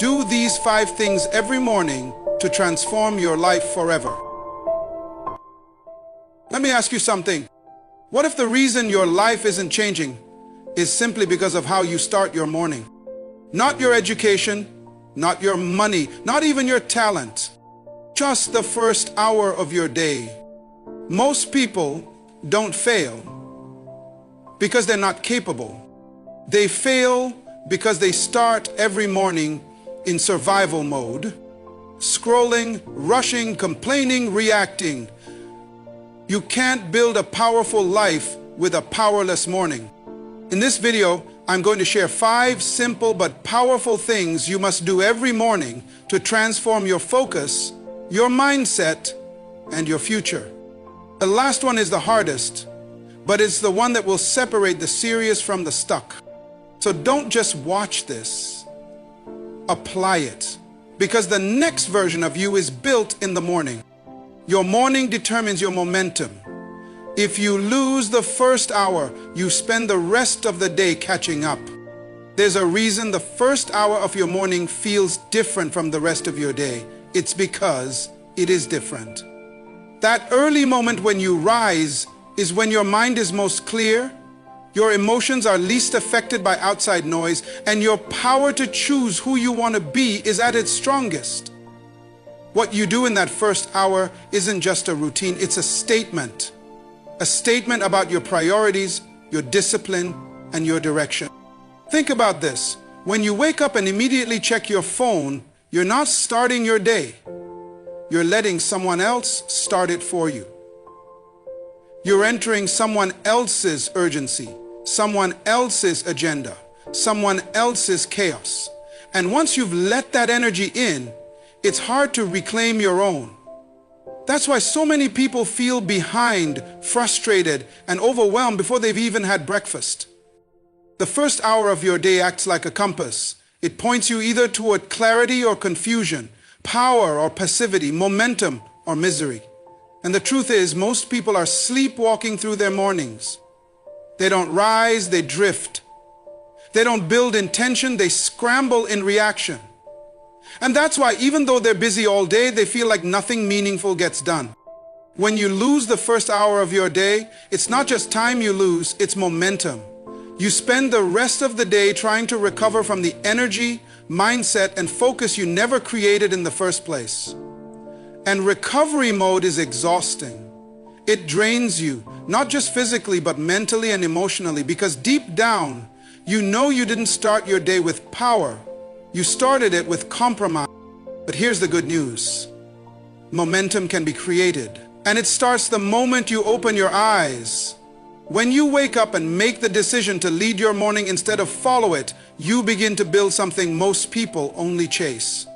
Do these 5 things every morning to transform your life forever. Let me ask you something. What if the reason your life isn't changing is simply because of how you start your morning? Not your education, not your money, not even your talent. Just the first hour of your day. Most people don't fail because they're not capable. They fail because they start every morning in survival mode, scrolling, rushing, complaining, reacting. You can't build a powerful life with a powerless morning. In this video, I'm going to share 5 simple but powerful things you must do every morning to transform your focus, your mindset, and your future. The last one is the hardest, but it's the one that will separate the serious from the stuck. So don't just watch this. Apply it. Because the next version of you is built in the morning. Your morning determines your momentum. If you lose the first hour, you spend the rest of the day catching up. There's a reason the first hour of your morning feels different from the rest of your day. It's because it is different. That early moment when you rise is when your mind is most clear, your emotions are least affected by outside noise, and your power to choose who you want to be is at its strongest. What you do in that first hour isn't just a routine, it's a statement. A statement about your priorities, your discipline, and your direction. Think about this. When you wake up and immediately check your phone, you're not starting your day. You're letting someone else start it for you. You're entering someone else's urgency, someone else's agenda, someone else's chaos. And once you've let that energy in, it's hard to reclaim your own. That's why so many people feel behind, frustrated, and overwhelmed before they've even had breakfast. The first hour of your day acts like a compass. It points you either toward clarity or confusion, power or passivity, momentum or misery. And the truth is, most people are sleepwalking through their mornings. They don't rise, they drift. They don't build intention, they scramble in reaction. And that's why even though they're busy all day, they feel like nothing meaningful gets done. When you lose the first hour of your day, it's not just time you lose, it's momentum. You spend the rest of the day trying to recover from the energy, mindset, and focus you never created in the first place. And recovery mode is exhausting. It drains you, not just physically, but mentally and emotionally, because deep down, you know you didn't start your day with power. You started it with compromise. But here's the good news. Momentum can be created, and it starts the moment you open your eyes. When you wake up and make the decision to lead your morning instead of follow it, you begin to build something most people only chase.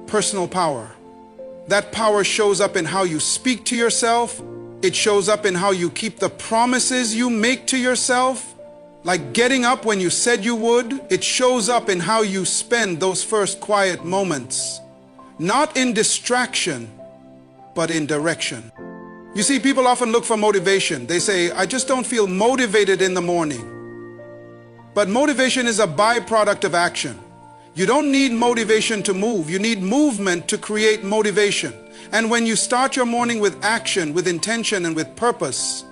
Personal power. That power shows up in how you speak to yourself. It shows up in how you keep the promises you make to yourself. Like getting up when you said you would. It shows up in how you spend those first quiet moments. Not in distraction, but in direction. You see, people often look for motivation. They say, I just don't feel motivated in the morning. But motivation is a byproduct of action. You don't need motivation to move. You need movement to create motivation. And when you start your morning with action, with intention, and with purpose,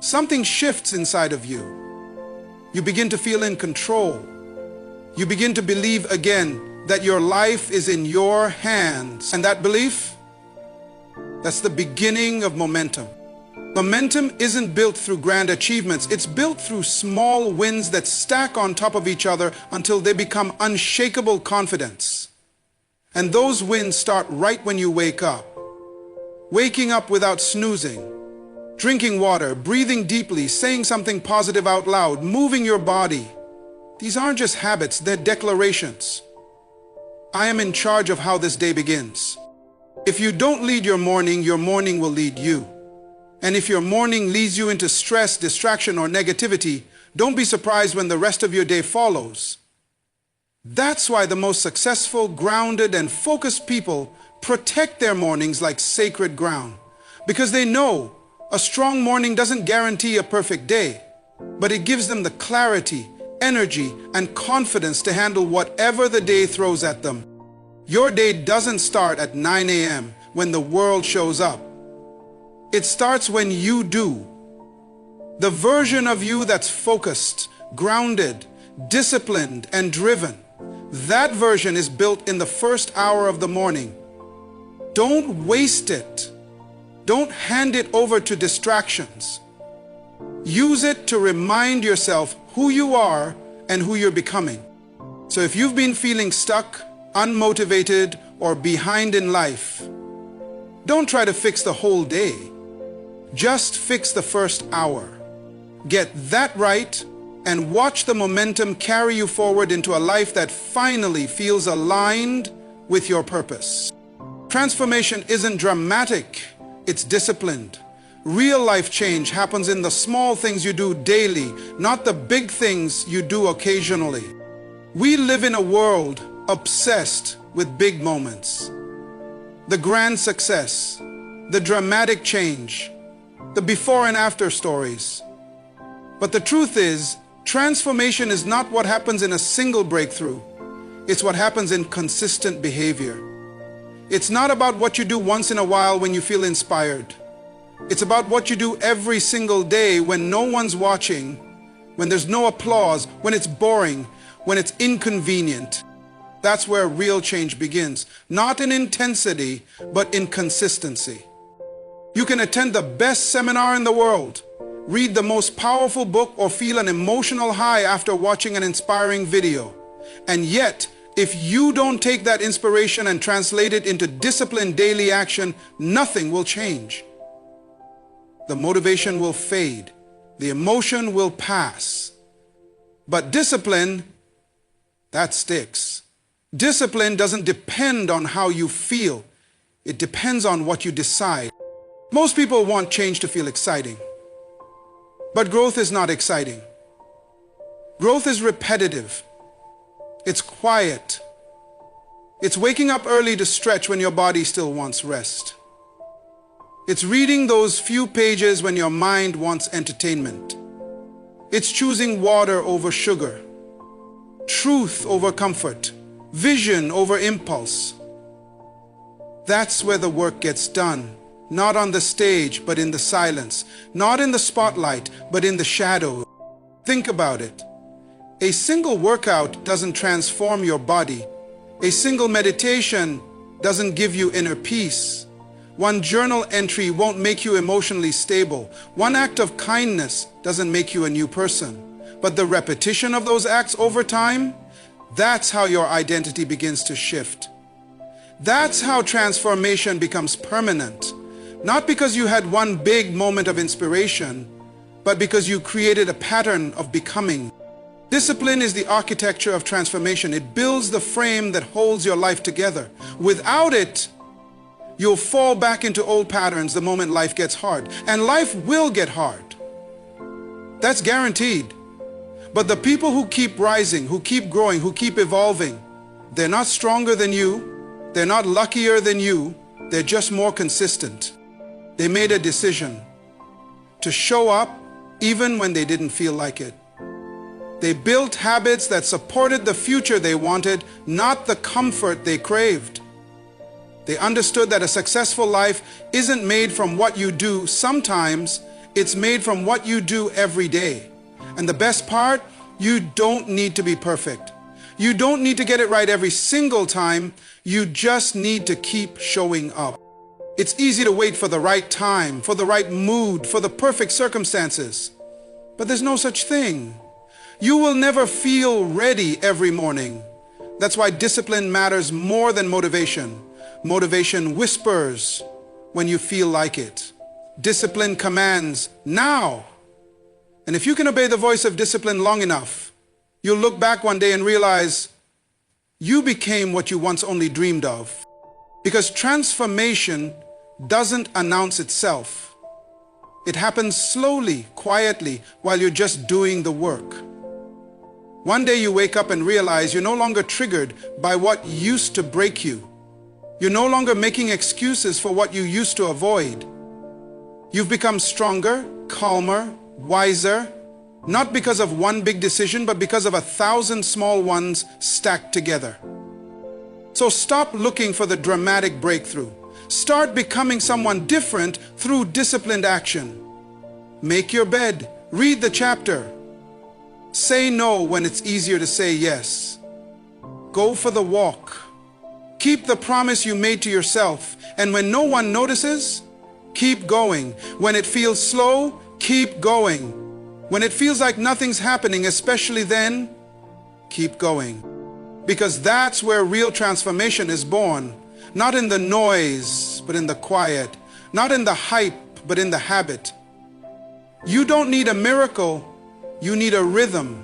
something shifts inside of you. You begin to feel in control. You begin to believe again that your life is in your hands. And that belief, that's the beginning of momentum. Momentum isn't built through grand achievements. It's built through small wins that stack on top of each other until they become unshakable confidence. And those wins start right when you wake up. Waking up without snoozing. Drinking water, breathing deeply, saying something positive out loud, moving your body. These aren't just habits, they're declarations. I am in charge of how this day begins. If you don't lead your morning will lead you. And if your morning leads you into stress, distraction, or negativity, don't be surprised when the rest of your day follows. That's why the most successful, grounded, and focused people protect their mornings like sacred ground. Because they know a strong morning doesn't guarantee a perfect day, but it gives them the clarity, energy, and confidence to handle whatever the day throws at them. Your day doesn't start at 9 a.m. when the world shows up. It starts when you do. The version of you that's focused, grounded, disciplined, and driven. That version is built in the first hour of the morning. Don't waste it. Don't hand it over to distractions. Use it to remind yourself who you are and who you're becoming. So if you've been feeling stuck, unmotivated, or behind in life, don't try to fix the whole day. Just fix the first hour. Get that right and watch the momentum carry you forward into a life that finally feels aligned with your purpose. Transformation isn't dramatic, it's disciplined. Real life change happens in the small things you do daily, not the big things you do occasionally. We live in a world obsessed with big moments. The grand success, the dramatic change, the before and after stories. But the truth is, transformation is not what happens in a single breakthrough. It's what happens in consistent behavior. It's not about what you do once in a while when you feel inspired. It's about what you do every single day when no one's watching, when there's no applause, when it's boring, when it's inconvenient. That's where real change begins. Not in intensity, but in consistency. You can attend the best seminar in the world, read the most powerful book, or feel an emotional high after watching an inspiring video. And yet, if you don't take that inspiration and translate it into disciplined daily action, nothing will change. The motivation will fade. The emotion will pass. But discipline, that sticks. Discipline doesn't depend on how you feel. It depends on what you decide. Most people want change to feel exciting. But growth is not exciting. Growth is repetitive. It's quiet. It's waking up early to stretch when your body still wants rest. It's reading those few pages when your mind wants entertainment. It's choosing water over sugar, truth over comfort, vision over impulse. That's where the work gets done. Not on the stage, but in the silence. Not in the spotlight, but in the shadow. Think about it. A single workout doesn't transform your body. A single meditation doesn't give you inner peace. One journal entry won't make you emotionally stable. One act of kindness doesn't make you a new person. But the repetition of those acts over time, that's how your identity begins to shift. That's how transformation becomes permanent. Not because you had one big moment of inspiration, but because you created a pattern of becoming. Discipline is the architecture of transformation. It builds the frame that holds your life together. Without it, you'll fall back into old patterns the moment life gets hard. And life will get hard. That's guaranteed. But the people who keep rising, who keep growing, who keep evolving, they're not stronger than you. They're not luckier than you. They're just more consistent. They made a decision to show up even when they didn't feel like it. They built habits that supported the future they wanted, not the comfort they craved. They understood that a successful life isn't made from what you do sometimes, it's made from what you do every day. And the best part, you don't need to be perfect. You don't need to get it right every single time. You just need to keep showing up. It's easy to wait for the right time, for the right mood, for the perfect circumstances. But there's no such thing. You will never feel ready every morning. That's why discipline matters more than motivation. Motivation whispers when you feel like it. Discipline commands now. And if you can obey the voice of discipline long enough, you'll look back one day and realize you became what you once only dreamed of. Because transformation doesn't announce itself. It happens slowly, quietly, while you're just doing the work. One day you wake up and realize you're no longer triggered by what used to break you. You're no longer making excuses for what you used to avoid. You've become stronger, calmer, wiser, Not because of one big decision, but because of 1,000 small ones stacked together. So stop looking for the dramatic breakthrough. Start becoming someone different through disciplined action. Make your bed. Read the chapter. Say no when it's easier to say yes. Go for the walk. Keep the promise you made to yourself. And when no one notices, keep going. When it feels slow, keep going. When it feels like nothing's happening, especially then, keep going. Because that's where real transformation is born. Not in the noise, but in the quiet. Not in the hype, but in the habit. You don't need a miracle, you need a rhythm.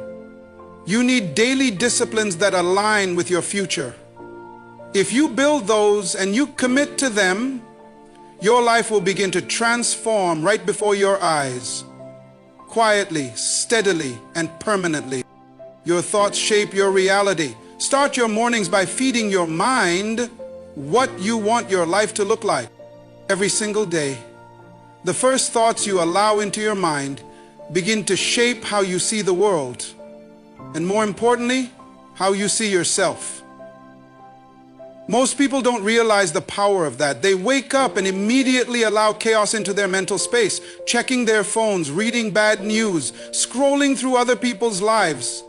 You need daily disciplines that align with your future. If you build those and you commit to them, your life will begin to transform right before your eyes. Quietly, steadily, and permanently. Your thoughts shape your reality. Start your mornings by feeding your mind what you want your life to look like. Every single day, the first thoughts you allow into your mind begin to shape how you see the world, and more importantly, how you see yourself. Most people don't realize the power of that. They wake up and immediately allow chaos into their mental space, checking their phones, reading bad news, scrolling through other people's lives.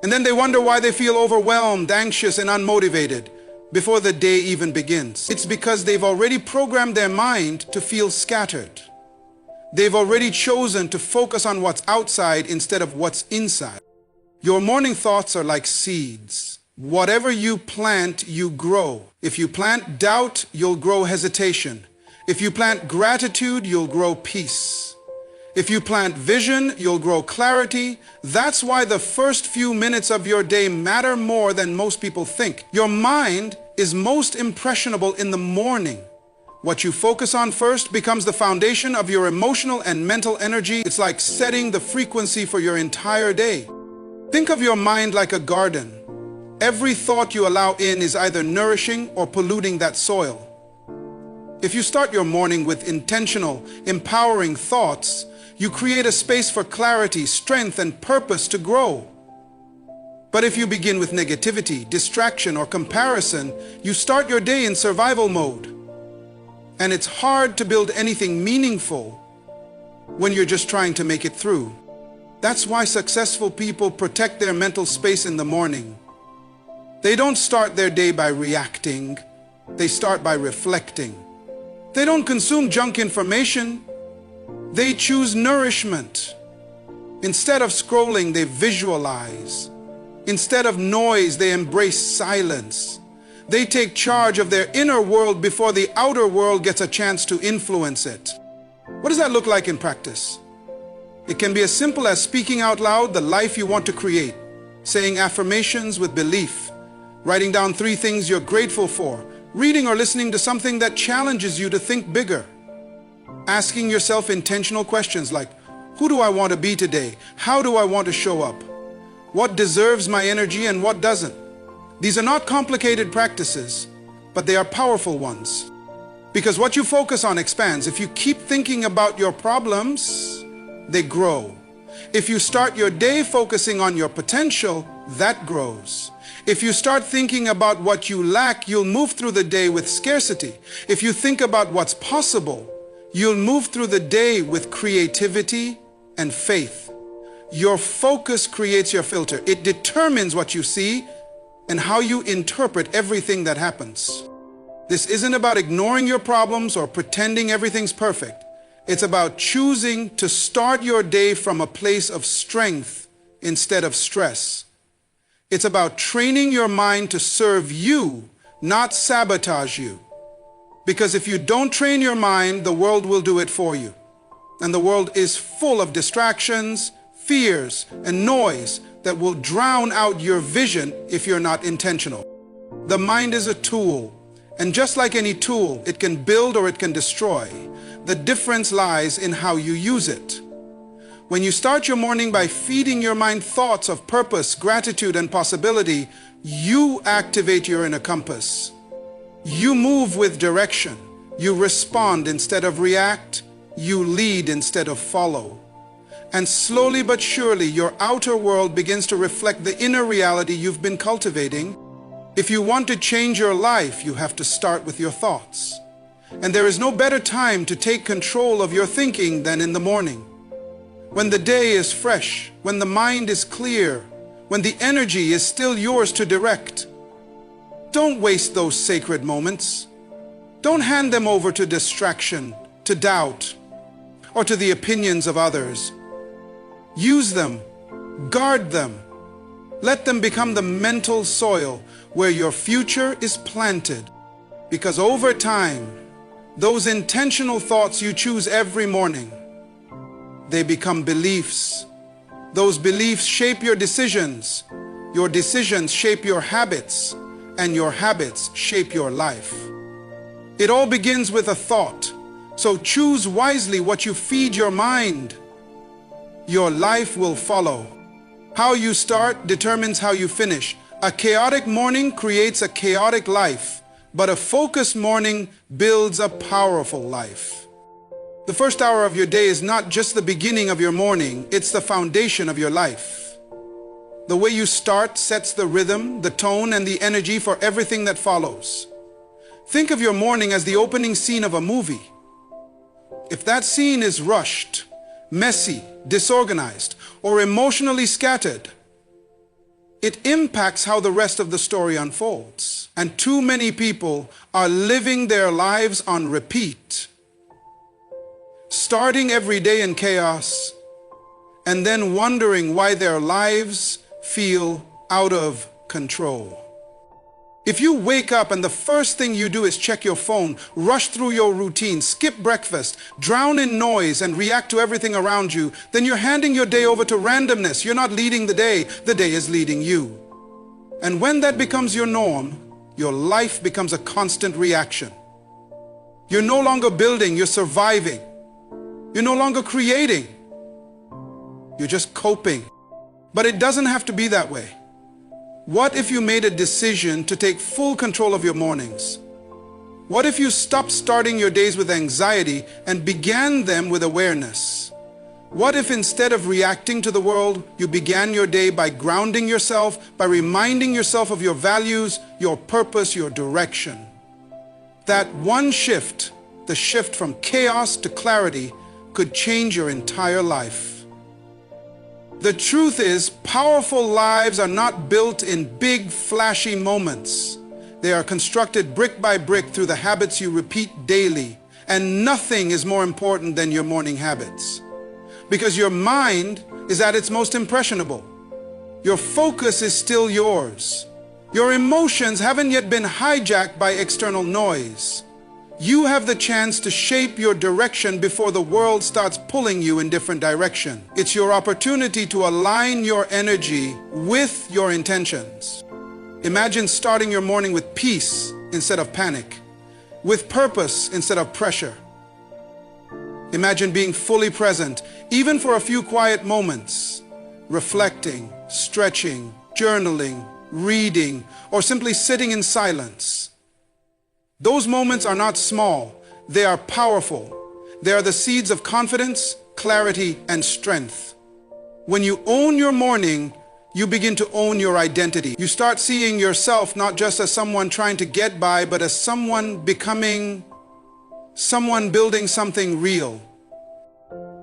And then they wonder why they feel overwhelmed, anxious, and unmotivated before the day even begins. It's because they've already programmed their mind to feel scattered. They've already chosen to focus on what's outside instead of what's inside. Your morning thoughts are like seeds. Whatever you plant, you grow. If you plant doubt, you'll grow hesitation. If you plant gratitude, you'll grow peace. If you plant vision, you'll grow clarity. That's why the first few minutes of your day matter more than most people think. Your mind is most impressionable in the morning. What you focus on first becomes the foundation of your emotional and mental energy. It's like setting the frequency for your entire day. Think of your mind like a garden. Every thought you allow in is either nourishing or polluting that soil. If you start your morning with intentional, empowering thoughts, you create a space for clarity, strength, and purpose to grow. But if you begin with negativity, distraction, or comparison, you start your day in survival mode. And it's hard to build anything meaningful when you're just trying to make it through. That's why successful people protect their mental space in the morning. They don't start their day by reacting. They start by reflecting. They don't consume junk information. They choose nourishment. Instead of scrolling, they visualize. Instead of noise, they embrace silence. They take charge of their inner world before the outer world gets a chance to influence it. What does that look like in practice? It can be as simple as speaking out loud the life you want to create, saying affirmations with belief, writing down 3 things you're grateful for, reading or listening to something that challenges you to think bigger, asking yourself intentional questions like, who do I want to be today? How do I want to show up? What deserves my energy and what doesn't? These are not complicated practices, but they are powerful ones. Because what you focus on expands. If you keep thinking about your problems, they grow. If you start your day focusing on your potential, that grows. If you start thinking about what you lack, you'll move through the day with scarcity. If you think about what's possible, you'll move through the day with creativity and faith. Your focus creates your filter. It determines what you see and how you interpret everything that happens. This isn't about ignoring your problems or pretending everything's perfect. It's about choosing to start your day from a place of strength instead of stress. It's about training your mind to serve you, not sabotage you. Because if you don't train your mind, the world will do it for you. And the world is full of distractions, fears, and noise that will drown out your vision if you're not intentional. The mind is a tool, and just like any tool, it can build or it can destroy. The difference lies in how you use it. When you start your morning by feeding your mind thoughts of purpose, gratitude, and possibility, you activate your inner compass. You move with direction. You respond instead of react. You lead instead of follow. And slowly but surely, your outer world begins to reflect the inner reality you've been cultivating. If you want to change your life, you have to start with your thoughts. And there is no better time to take control of your thinking than in the morning. When the day is fresh, when the mind is clear, when the energy is still yours to direct. Don't waste those sacred moments. Don't hand them over to distraction, to doubt, or to the opinions of others. Use them, guard them. Let them become the mental soil where your future is planted. Because over time, those intentional thoughts you choose every morning, they become beliefs. Those beliefs shape your decisions shape your habits, and your habits shape your life. It all begins with a thought, so choose wisely what you feed your mind. Your life will follow. How you start determines how you finish. A chaotic morning creates a chaotic life, but a focused morning builds a powerful life. The first hour of your day is not just the beginning of your morning, it's the foundation of your life. The way you start sets the rhythm, the tone, and the energy for everything that follows. Think of your morning as the opening scene of a movie. If that scene is rushed, messy, disorganized, or emotionally scattered, it impacts how the rest of the story unfolds. And too many people are living their lives on repeat, starting every day in chaos, and then wondering why their lives feel out of control. If you wake up and the first thing you do is check your phone, rush through your routine, skip breakfast, drown in noise, and react to everything around you, then you're handing your day over to randomness. You're not leading the day is leading you. And when that becomes your norm, your life becomes a constant reaction. You're no longer building, you're surviving. You're no longer creating. You're just coping. But it doesn't have to be that way. What if you made a decision to take full control of your mornings? What if you stopped starting your days with anxiety and began them with awareness? What if instead of reacting to the world, you began your day by grounding yourself, by reminding yourself of your values, your purpose, your direction? That one shift, the shift from chaos to clarity, could change your entire life. The truth is, powerful lives are not built in big, flashy moments. They are constructed brick by brick through the habits you repeat daily. And nothing is more important than your morning habits. Because your mind is at its most impressionable. Your focus is still yours. Your emotions haven't yet been hijacked by external noise. You have the chance to shape your direction before the world starts pulling you in different directions. It's your opportunity to align your energy with your intentions. Imagine starting your morning with peace instead of panic, with purpose instead of pressure. Imagine being fully present, even for a few quiet moments, reflecting, stretching, journaling, reading, or simply sitting in silence. Those moments are not small, they are powerful. They are the seeds of confidence, clarity, and strength. When you own your morning, you begin to own your identity. You start seeing yourself not just as someone trying to get by, but as someone becoming, someone building something real.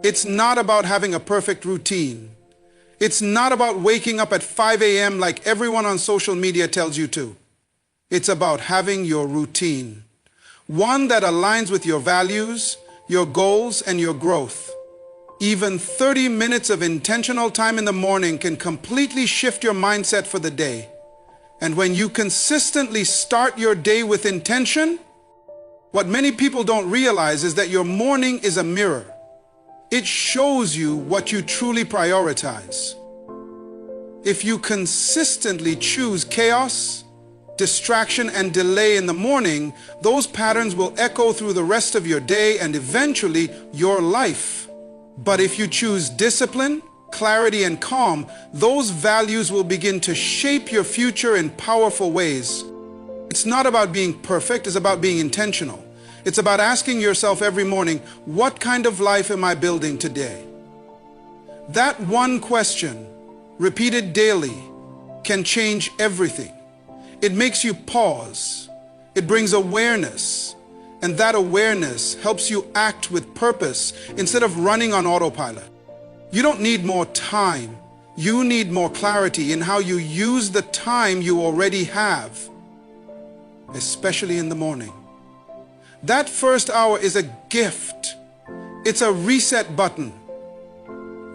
It's not about having a perfect routine. It's not about waking up at 5 a.m. like everyone on social media tells you to. It's about having your routine, one that aligns with your values, your goals, and your growth. Even 30 minutes of intentional time in the morning can completely shift your mindset for the day. And when you consistently start your day with intention, what many people don't realize is that your morning is a mirror. It shows you what you truly prioritize. If you consistently choose chaos, distraction, and delay in the morning, those patterns will echo through the rest of your day and eventually your life. But if you choose discipline, clarity, and calm, those values will begin to shape your future in powerful ways. It's not about being perfect, it's about being intentional. It's about asking yourself every morning, what kind of life am I building today? That one question, repeated daily, can change everything. It makes you pause. It brings awareness. And that awareness helps you act with purpose instead of running on autopilot. You don't need more time. You need more clarity in how you use the time you already have, especially in the morning. That first hour is a gift. It's a reset button.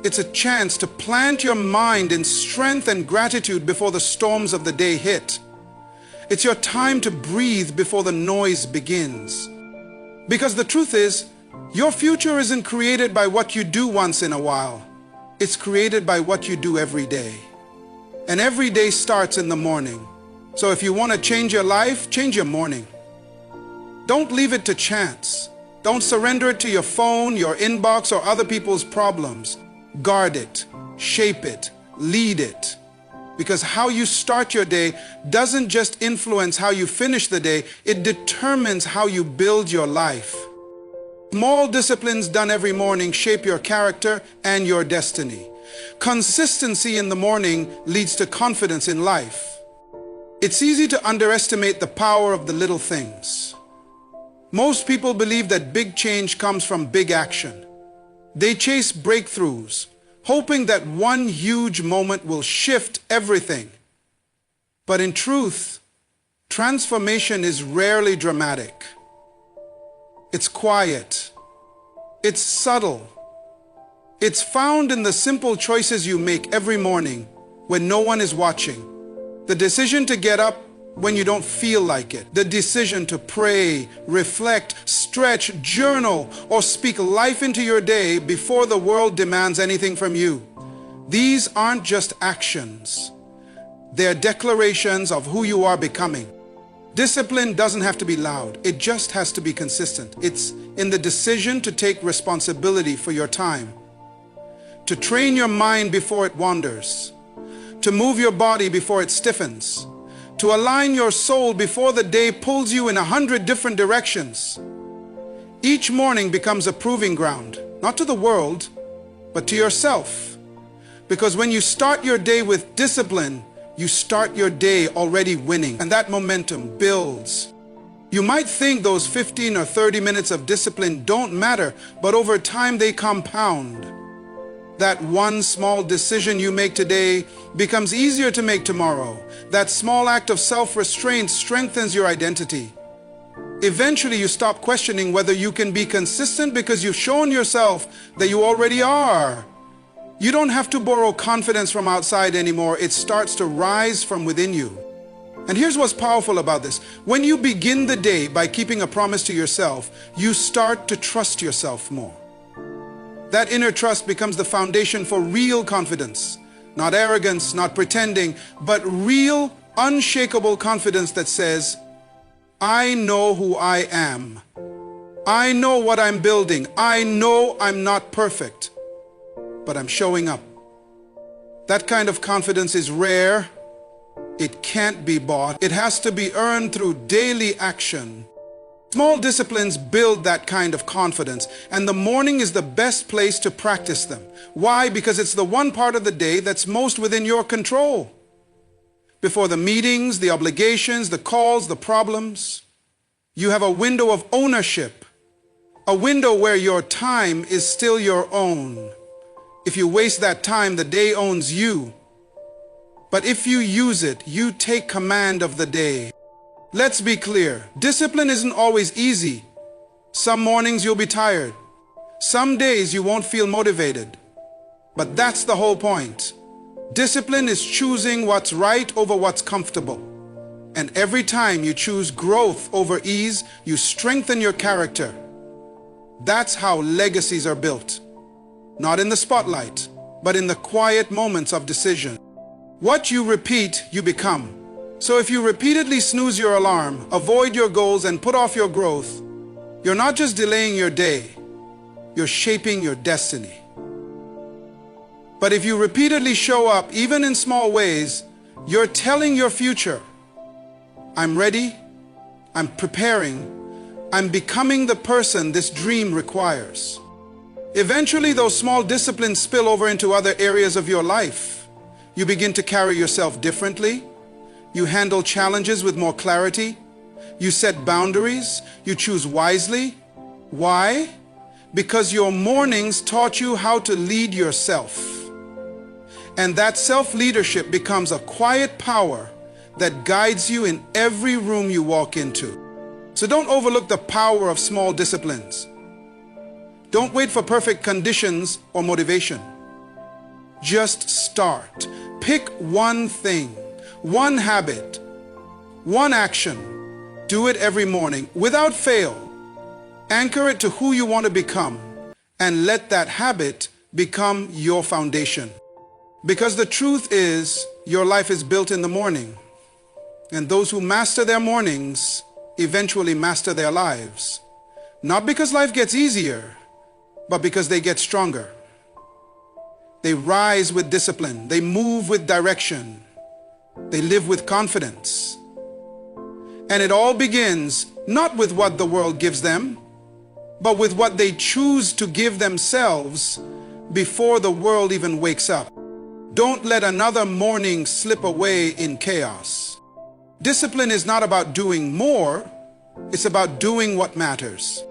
It's a chance to plant your mind in strength and gratitude before the storms of the day hit. It's your time to breathe before the noise begins. Because the truth is, your future isn't created by what you do once in a while. It's created by what you do every day. And every day starts in the morning. So if you want to change your life, change your morning. Don't leave it to chance. Don't surrender it to your phone, your inbox, or other people's problems. Guard it, shape it, lead it. Because how you start your day doesn't just influence how you finish the day, it determines how you build your life. Small disciplines done every morning shape your character and your destiny. Consistency in the morning leads to confidence in life. It's easy to underestimate the power of the little things. Most people believe that big change comes from big action. They chase breakthroughs, hoping that one huge moment will shift everything. But in truth, transformation is rarely dramatic. It's quiet. It's subtle. It's found in the simple choices you make every morning when no one is watching. The decision to get up when you don't feel like it. The decision to pray, reflect, stretch, journal, or speak life into your day before the world demands anything from you. These aren't just actions. They're declarations of who you are becoming. Discipline doesn't have to be loud. It just has to be consistent. It's in the decision to take responsibility for your time, to train your mind before it wanders, to move your body before it stiffens, to align your soul before the day pulls you in 100 different directions. Each morning becomes a proving ground, not to the world, but to yourself. Because when you start your day with discipline, you start your day already winning, and that momentum builds. You might think those 15 or 30 minutes of discipline don't matter, but over time they compound. That one small decision you make today becomes easier to make tomorrow. That small act of self-restraint strengthens your identity. Eventually you stop questioning whether you can be consistent because you've shown yourself that you already are. You don't have to borrow confidence from outside anymore. It starts to rise from within you. And here's what's powerful about this. When you begin the day by keeping a promise to yourself, you start to trust yourself more. That inner trust becomes the foundation for real confidence. Not arrogance, not pretending, but real, unshakable confidence that says, I know who I am. I know what I'm building. I know I'm not perfect, but I'm showing up. That kind of confidence is rare. It can't be bought. It has to be earned through daily action. Small disciplines build that kind of confidence, and the morning is the best place to practice them. Why? Because it's the one part of the day that's most within your control. Before the meetings, the obligations, the calls, the problems, you have a window of ownership, a window where your time is still your own. If you waste that time, the day owns you. But if you use it, you take command of the day. Let's be clear, discipline isn't always easy. Some mornings you'll be tired. Some days you won't feel motivated. But that's the whole point. Discipline is choosing what's right over what's comfortable. And every time you choose growth over ease, you strengthen your character. That's how legacies are built. Not in the spotlight, but in the quiet moments of decision. What you repeat, you become. So if you repeatedly snooze your alarm, avoid your goals, and put off your growth, you're not just delaying your day, you're shaping your destiny. But if you repeatedly show up, even in small ways, you're telling your future, I'm ready, I'm preparing, I'm becoming the person this dream requires. Eventually, those small disciplines spill over into other areas of your life. You begin to carry yourself differently. You handle challenges with more clarity. You set boundaries. You choose wisely. Why? Because your mornings taught you how to lead yourself. And that self-leadership becomes a quiet power that guides you in every room you walk into. So don't overlook the power of small disciplines. Don't wait for perfect conditions or motivation. Just start. Pick one thing, one habit, one action. Do it every morning without fail. Anchor it to who you want to become and let that habit become your foundation. Because the truth is, your life is built in the morning. And those who master their mornings eventually master their lives. Not because life gets easier, but because they get stronger. They rise with discipline. They move with direction. They live with confidence. And it all begins not with what the world gives them, but with what they choose to give themselves before the world even wakes up. Don't let another morning slip away in chaos. Discipline is not about doing more, it's about doing what matters.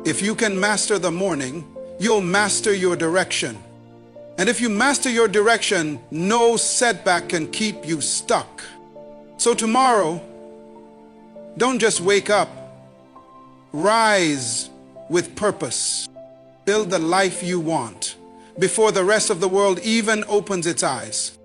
If you can master the morning, you'll master your direction. And if you master your direction, no setback can keep you stuck. So tomorrow, don't just wake up. Rise with purpose. Build the life you want before the rest of the world even opens its eyes.